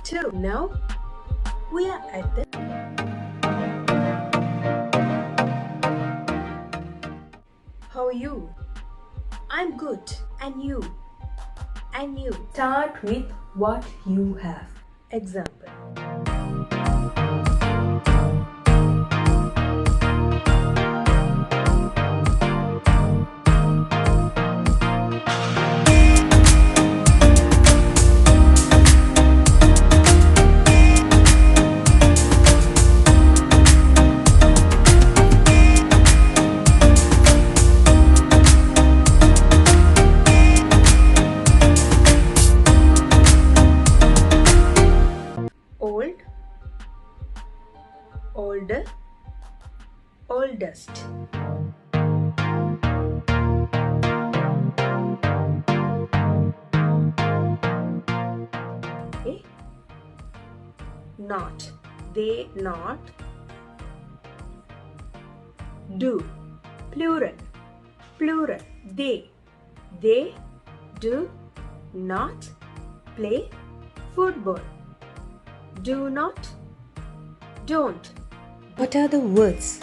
2. Now we are at the How are you? I'm good. And you? And you? Start with what you have. Example. Old, older, oldest. Okay. Not, they not. Do, plural, plural, they do not play football. Do not, don't. What are the words?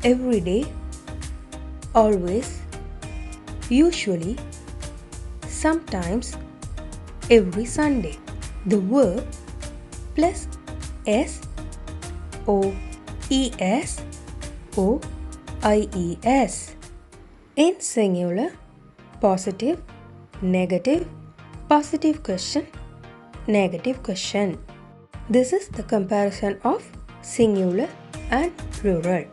Every day, always, usually, sometimes, every Sunday. The verb plus S O E S O I E S. In singular, positive, negative question, negative question. This is the comparison of singular and plural.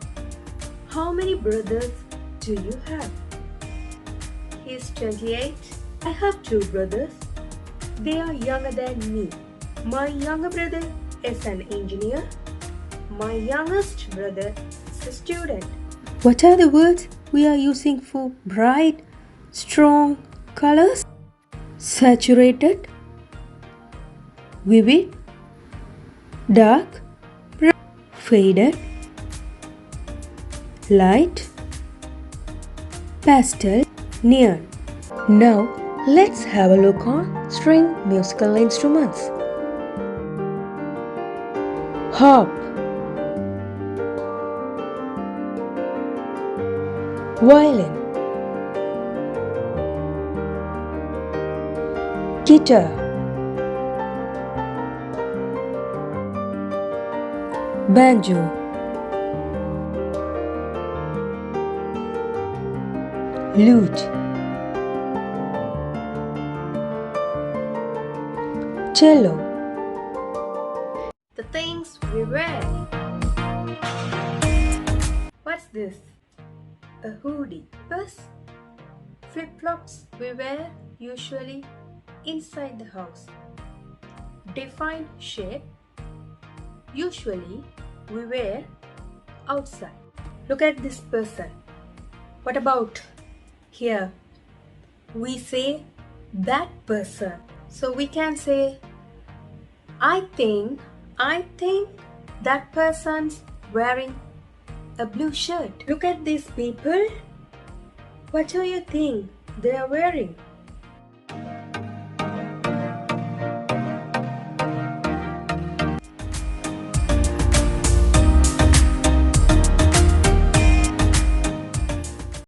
How many brothers do you have? He's 28. I have 2 brothers. They are younger than me. My younger brother is an engineer. My youngest brother is a student. What are the words we are using for bright, strong colors? Saturated, vivid, dark, brown, faded, light, pastel, neon. Now let's have a look on string musical instruments. Harp, violin, guitar, banjo, lute, cello. The things we wear. What's this? A hoodie. Purse. Flip-flops we wear usually inside the house. Defined shape. Usually we wear outside. Look at this person. What about here? We say that person. So we can say I think that person's wearing a blue shirt. Look at these people. What do you think they are wearing?